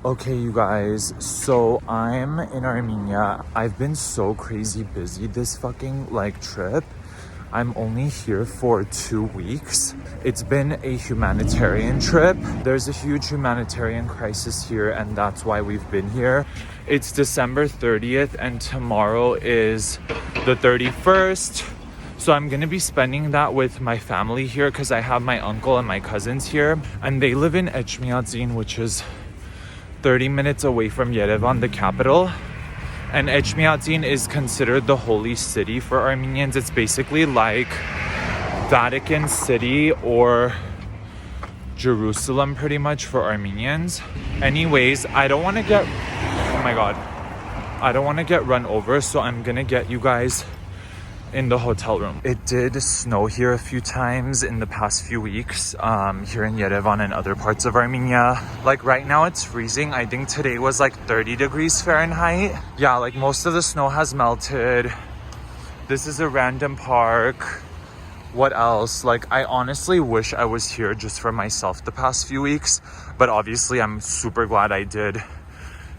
Okay, you guys, so I'm in Armenia. I've been so crazy busy this fucking trip. I'm only here for 2 weeks. It's been a humanitarian trip. There's a huge humanitarian crisis here, and that's why we've been here. It's December 30th, and tomorrow is the 31st. So I'm gonna be spending that with my family here because I have my uncle and my cousins here, and they live in Echmiadzin, which is 30 minutes away from Yerevan, the capital. And Echmiadzin is considered the holy city for Armenians. It's basically like Vatican City or Jerusalem pretty much for Armenians. Anyways, I don't want to get, oh my God, I don't want to get run over, so I'm gonna get you guys in the hotel room. It did snow here a few times in the past few weeks, here in Yerevan and other parts of Armenia. Like right now it's freezing. I think today was like 30 degrees Fahrenheit. Yeah, like most of the snow has melted. This is a random park. What else? Like I honestly wish I was here just for myself the past few weeks, but obviously I'm super glad I did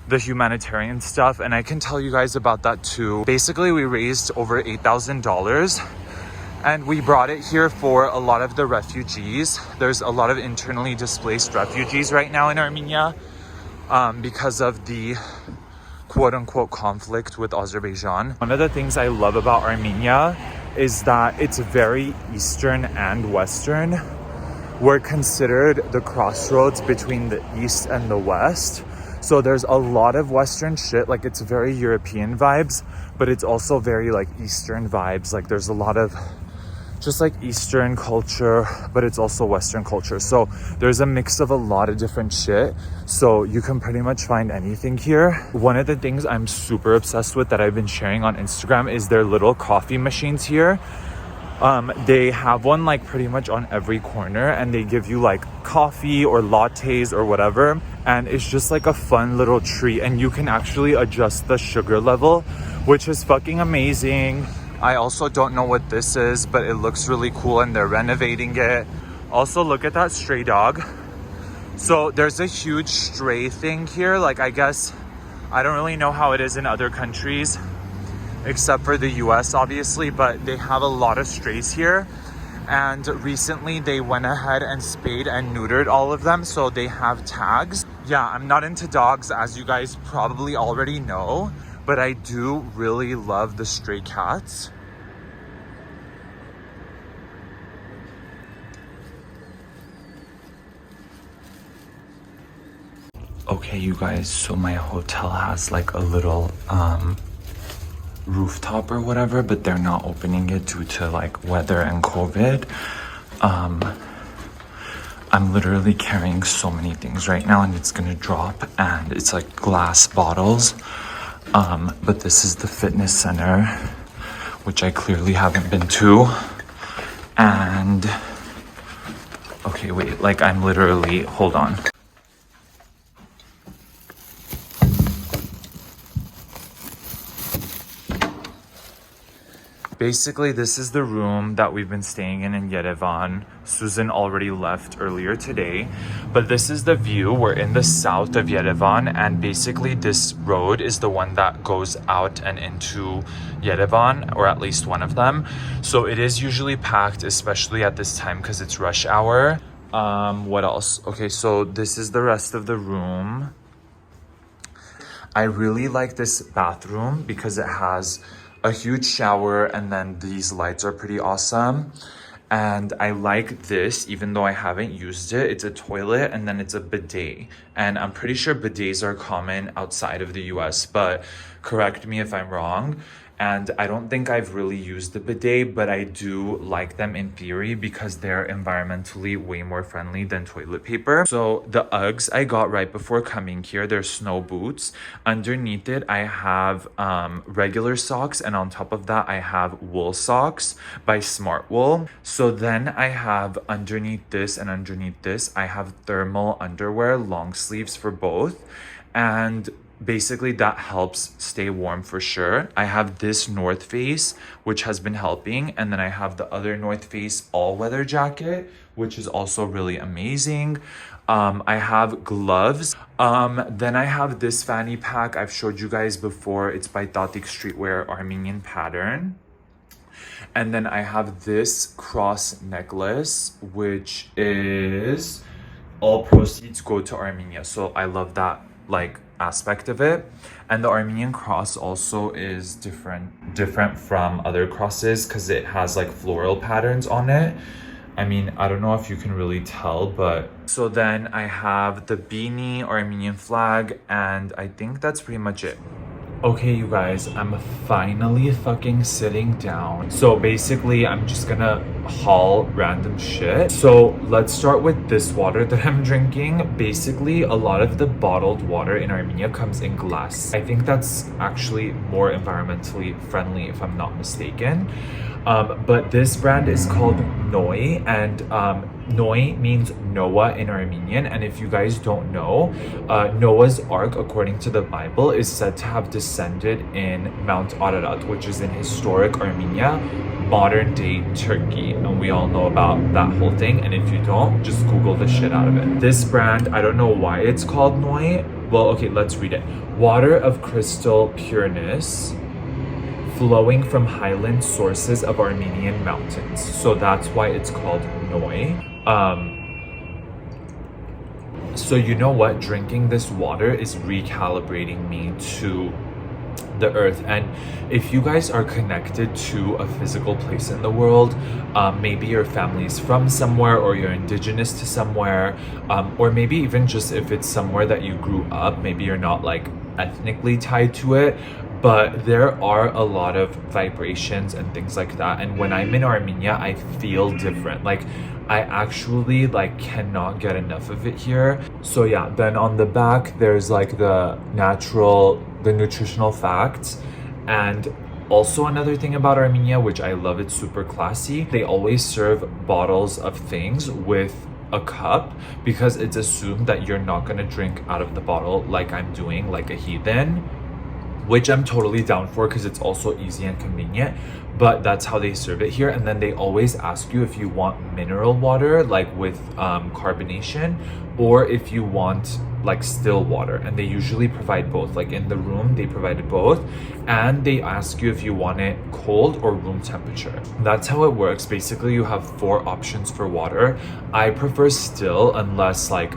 the humanitarian stuff, and I can tell you guys about that too. Basically, we raised over $8,000 and we brought it here for a lot of the refugees. There's a lot of internally displaced refugees right now in Armenia because of the quote-unquote conflict with Azerbaijan. One of the things I love about Armenia is that it's very Eastern and Western. We're considered the crossroads between the East and the West. So there's a lot of Western shit, like it's very European vibes, but it's also very like Eastern vibes. Like there's a lot of just like Eastern culture, but it's also Western culture. So there's a mix of a lot of different shit. So you can pretty much find anything here. One of the things I'm super obsessed with that I've been sharing on Instagram is their little coffee machines here. They have one like pretty much on every corner, and they give you like coffee or lattes or whatever, and it's just like a fun little treat, and you can actually adjust the sugar level, which is fucking amazing. I also don't know what this is, but it looks really cool and they're renovating it. Also, look at that stray dog. So there's a huge stray thing here. Like I guess I don't really know how it is in other countries except for the US obviously, but they have a lot of strays here, and recently they went ahead and spayed and neutered all of them, so they have tags. Yeah, I'm not into dogs, as you guys probably already know, but I do really love the stray cats. Okay, you guys, so my hotel has like a little rooftop or whatever, but they're not opening it due to like weather and COVID. I'm literally carrying so many things right now and it's gonna drop, and it's like glass bottles. But this is the fitness center, which I clearly haven't been to. And okay, wait, like I'm literally, hold on. Basically, this is the room that we've been staying in Yerevan. Susan already left earlier today, but this is the view. We're in the south of Yerevan, and basically this road is the one that goes out and into Yerevan, or at least one of them. So it is usually packed, especially at this time because it's rush hour. What else? Okay, so this is the rest of the room. I really like this bathroom because it has a huge shower, and then these lights are pretty awesome. And I like this, even though I haven't used it. It's a toilet and then it's a bidet, and I'm pretty sure bidets are common outside of the US, but correct me if I'm wrong. And I don't think I've really used the bidet, but I do like them in theory because they're environmentally way more friendly than toilet paper. So the Uggs I got right before coming here, they're snow boots. Underneath it, I have regular socks, and on top of that, I have wool socks by Smart Wool. So then I have underneath this and underneath this, I have thermal underwear, long sleeves for both. And basically that helps stay warm for sure. I have this North Face, which has been helping, and then I have the other North Face all-weather jacket, which is also really amazing. I have gloves. Then I have this fanny pack I've showed you guys before. It's by Tatik Streetwear Armenian pattern. And then I have this cross necklace, which is all proceeds go to Armenia. So I love that like aspect of it. And the Armenian cross also is different from other crosses because it has like floral patterns on it. I mean, I don't know if you can really tell, but so then I have the beanie, Armenian flag, and I think that's pretty much it. Okay, you guys, I'm finally fucking sitting down. So basically, I'm just gonna haul random shit. So let's start with this water that I'm drinking. Basically, a lot of the bottled water in Armenia comes in glass. I think that's actually more environmentally friendly if I'm not mistaken. But this brand is called Noi, and Noi means Noah in Armenian. And if you guys don't know, Noah's Ark, according to the Bible, is said to have descended in Mount Ararat, which is in historic Armenia, modern day Turkey. And we all know about that whole thing. And if you don't, just Google the shit out of it. This brand, I don't know why it's called Noi. Well, okay, let's read it. Water of crystal pureness, flowing from highland sources of Armenian mountains. So that's why it's called Noi. So you know what? Drinking this water is recalibrating me to the earth. And if you guys are connected to a physical place in the world, maybe your family's from somewhere, or you're indigenous to somewhere, or maybe even just if it's somewhere that you grew up, maybe you're not like ethnically tied to it, but there are a lot of vibrations and things like that. And when I'm in Armenia, I feel different. Like I actually like cannot get enough of it here. So yeah, then on the back there's like the nutritional facts. And also another thing about Armenia, which I love, it's super classy, they always serve bottles of things with a cup, because it's assumed that you're not gonna drink out of the bottle like I'm doing, like a heathen, which I'm totally down for because it's also easy and convenient. But that's how they serve it here. And then they always ask you if you want mineral water, like with carbonation, or if you want like still water. And they usually provide both. Like in the room, they provided both. And they ask you if you want it cold or room temperature. That's how it works. Basically, you have 4 options for water. I prefer still, unless like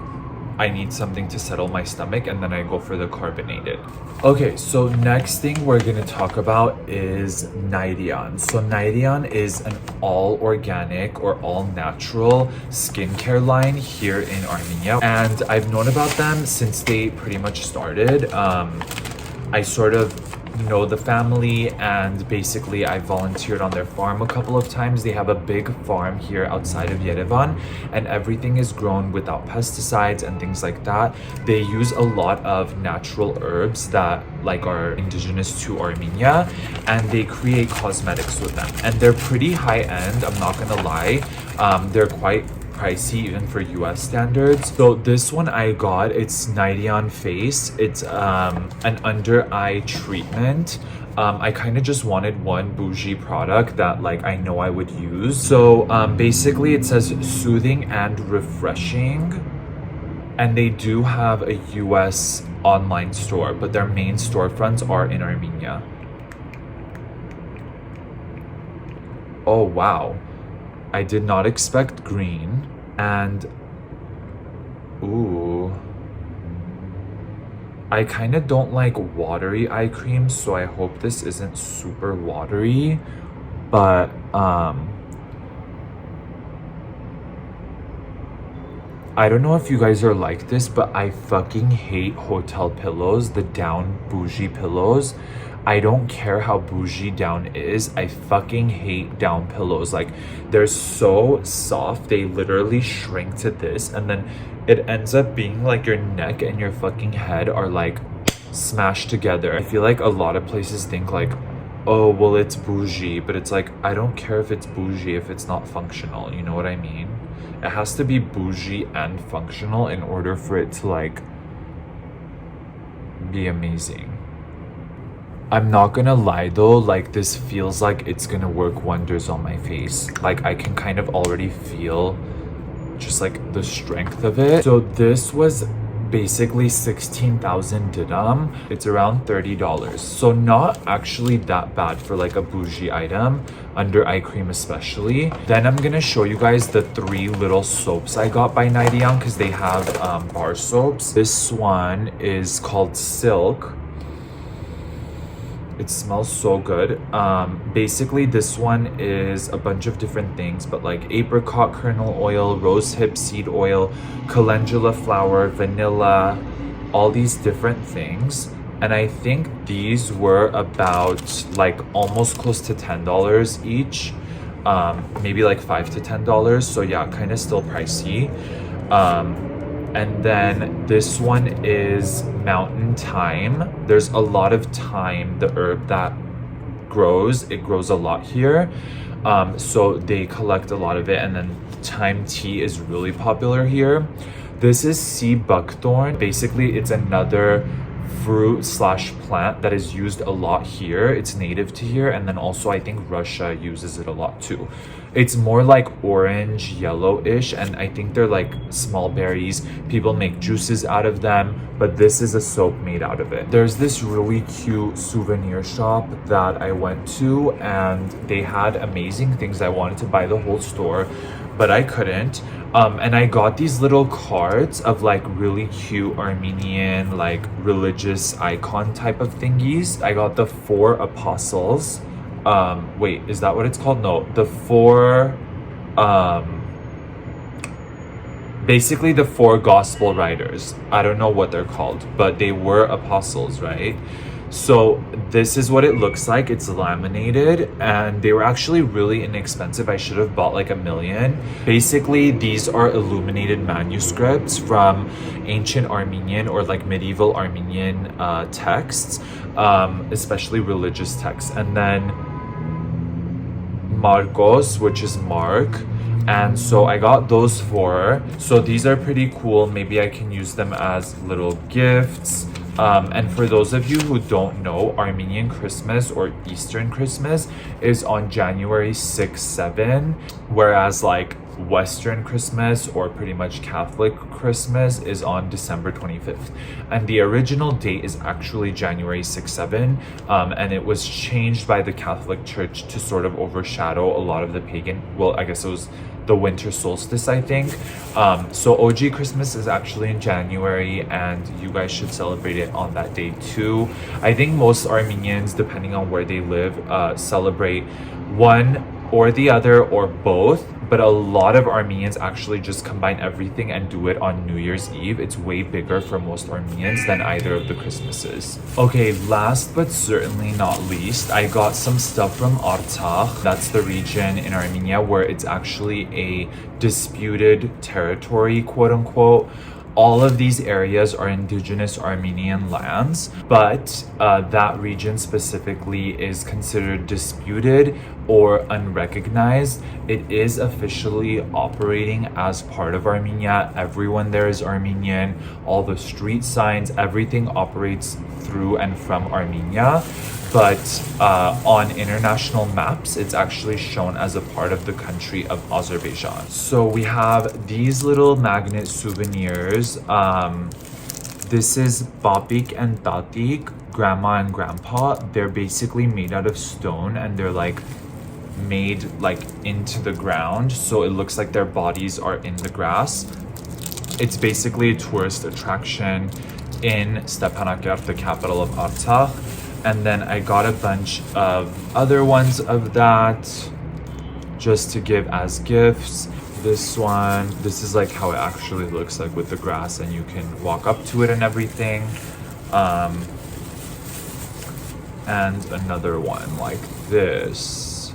I need something to settle my stomach, and then I go for the carbonated. Okay, so next thing we're gonna talk about is Nairian. So Nairian is an all organic or all natural skincare line here in Armenia. And I've known about them since they pretty much started. I sort of know the family, and basically I volunteered on their farm a couple of times. They have a big farm here outside of Yerevan, and everything is grown without pesticides and things like that. They use a lot of natural herbs that like are indigenous to Armenia, and they create cosmetics with them, and they're pretty high end, I'm not gonna lie. They're quite pricey even for US standards. So this one I got, it's Nairian Face. It's an under eye treatment. I kind of just wanted one bougie product that like I know I would use. So basically it says soothing and refreshing, and they do have a US online store, but their main storefronts are in Armenia. Oh wow, I did not expect green. And ooh, I kind of don't like watery eye cream, so I hope this isn't super watery. But I don't know if you guys are like this, but I fucking hate hotel pillows, the down bougie pillows. I don't care how bougie down is, I fucking hate down pillows. Like, they're so soft, they literally shrink to this, and then it ends up being like your neck and your fucking head are like smashed together. I feel like a lot of places think like, oh, well, it's bougie, but it's like, I don't care if it's bougie if it's not functional, you know what I mean? It has to be bougie and functional in order for it to like be amazing. I'm not gonna lie though, like this feels like it's gonna work wonders on my face. Like I can kind of already feel just like the strength of it. So this was basically 16,000 dirham. It's around $30. So not actually that bad for like a bougie item, under eye cream especially. Then I'm gonna show you guys the 3 little soaps I got by Nairian because they have bar soaps. This one is called Silk. It smells so good. Basically this one is a bunch of different things, but like apricot kernel oil, rose hip seed oil, calendula flower, vanilla, all these different things. And I think these were about like almost close to $10 each. Maybe like $5 to $10. So yeah, kind of still pricey. And then this one is mountain thyme. There's a lot of thyme, the herb that grows. It grows a lot here. So they collect a lot of it. And then thyme tea is really popular here. This is sea buckthorn. Basically, it's another fruit slash plant that is used a lot here. It's native to here. And then also I think Russia uses it a lot too. It's more like orange yellowish, and I think they're like small berries. People make juices out of them, but this is a soap made out of it. There's this really cute souvenir shop that I went to, and they had amazing things. I wanted to buy the whole store, but I couldn't. And I got these little cards of like really cute Armenian like religious icon type of thingies. I got the 4 apostles. Wait, is that what it's called? No, the 4 basically the 4 gospel writers. I don't know what they're called, but they were apostles, right? So this is what it looks like. It's laminated, and they were actually really inexpensive. I should have bought like $1 million. Basically, these are illuminated manuscripts from ancient Armenian or like medieval Armenian texts, especially religious texts. And then Marcos, which is Mark. And so I got those 4. So these are pretty cool. Maybe I can use them as little gifts. And for those of you who don't know, Armenian Christmas or Eastern Christmas is on January 6-7, whereas like Western Christmas or pretty much Catholic Christmas is on December 25th. And the original date is actually January 6-7, and it was changed by the Catholic Church to sort of overshadow a lot of the pagan, well, I guess it was the winter solstice, I think. So OG Christmas is actually in January, and you guys should celebrate it on that day too. I think most Armenians, depending on where they live, celebrate one or the other or both, but a lot of Armenians actually just combine everything and do it on New Year's Eve. It's way bigger for most Armenians than either of the Christmases. Okay, last but certainly not least, I got some stuff from Artsakh. That's the region in Armenia where it's actually a disputed territory, quote unquote. All of these areas are indigenous Armenian lands, but that region specifically is considered disputed or unrecognized. It is officially operating as part of Armenia. Everyone there is Armenian. All the street signs, everything operates through and from Armenia. But on international maps, it's actually shown as a part of the country of Azerbaijan. So we have these little magnet souvenirs. This is Babik and Tatik, grandma and grandpa. They're basically made out of stone, and they're like made like into the ground. So it looks like their bodies are in the grass. It's basically a tourist attraction in Stepanakert, the capital of Artsakh. And then I got a bunch of other ones of that just to give as gifts. This one, this is like how it actually looks like with the grass, and you can walk up to it and everything. And another one like this.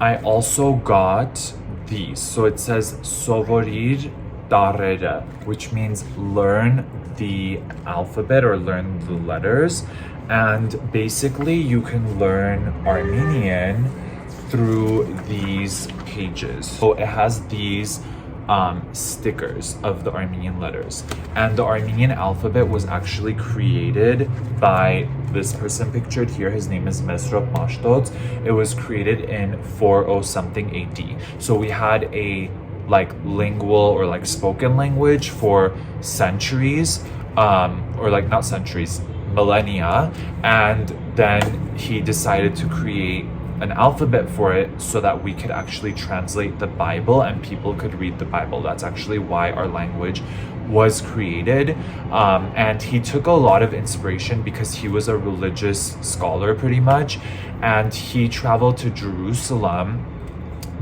I also got these. So it says Sovorir Darere, which means learn the alphabet or learn the letters. And basically you can learn Armenian through these pages. So it has these stickers of the Armenian letters. And the Armenian alphabet was actually created by this person pictured here. His name is Mesrop Mashtots. It was created in 40 something AD. So we had a like lingual or like spoken language for centuries, or like not centuries, millennia, and then he decided to create an alphabet for it so that we could actually translate the Bible and people could read the Bible. That's actually why our language was created. And he took a lot of inspiration because he was a religious scholar pretty much, and he traveled to Jerusalem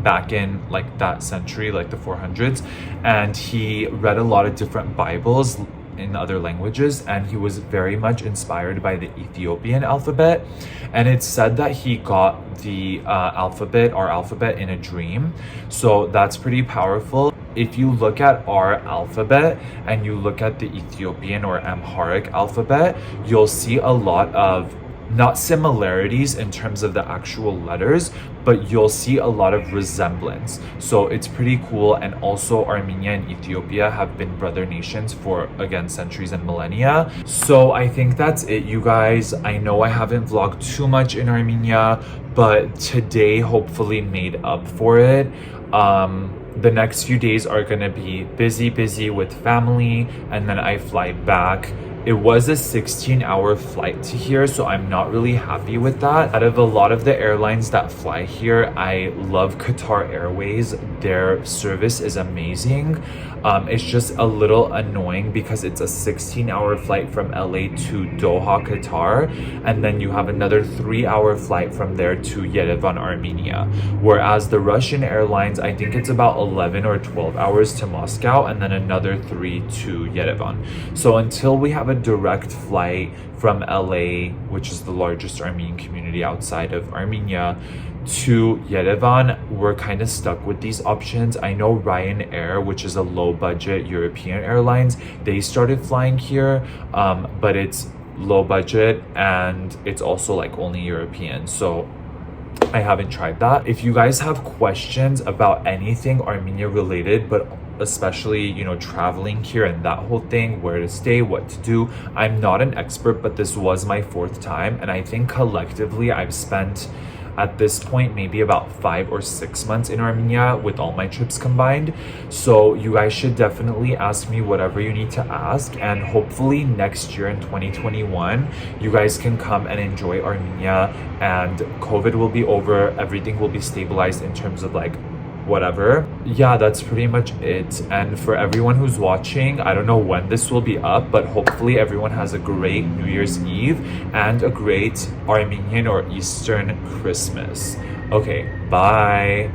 back in like that century, like the 400s, and he read a lot of different Bibles in other languages, and he was very much inspired by the Ethiopian alphabet. And it's said that he got the our alphabet in a dream, so that's pretty powerful. If you look at our alphabet and you look at the Ethiopian or Amharic alphabet, you'll see a lot of not similarities in terms of the actual letters, but you'll see a lot of resemblance. So it's pretty cool. And also Armenia and Ethiopia have been brother nations for, again, centuries and millennia. So I think that's it, you guys. I know I haven't vlogged too much in Armenia, but today hopefully made up for it. The next few days are gonna be busy with family, and then I fly back. It was a 16-hour flight to here, so I'm not really happy with that. Out of a lot of the airlines that fly here, I love Qatar Airways. Their service is amazing. It's just a little annoying because it's a 16-hour flight from LA to Doha, Qatar, and then you have another 3-hour flight from there to Yerevan, Armenia. Whereas the Russian airlines, I think it's about 11 or 12 hours to Moscow, and then another 3 to Yerevan. So until we have a direct flight from LA, which is the largest Armenian community outside of Armenia, to Yerevan, we're kind of stuck with these options. I know Ryanair, which is a low budget European airlines, they started flying here, but it's low budget and it's also like only European, so I haven't tried that. If you guys have questions about anything Armenia related, but especially, you know, traveling here and that whole thing, where to stay, what to do, I'm not an expert, but this was my 4th time, and I think collectively I've spent at this point maybe about 5 or 6 months in Armenia with all my trips combined. So you guys should definitely ask me whatever you need to ask, and hopefully next year in 2021 you guys can come and enjoy Armenia and COVID will be over, everything will be stabilized in terms of like whatever. Yeah, that's pretty much it. And for everyone who's watching, I don't know when this will be up, but hopefully everyone has a great New Year's Eve and a great Armenian or Eastern Christmas. Okay, bye.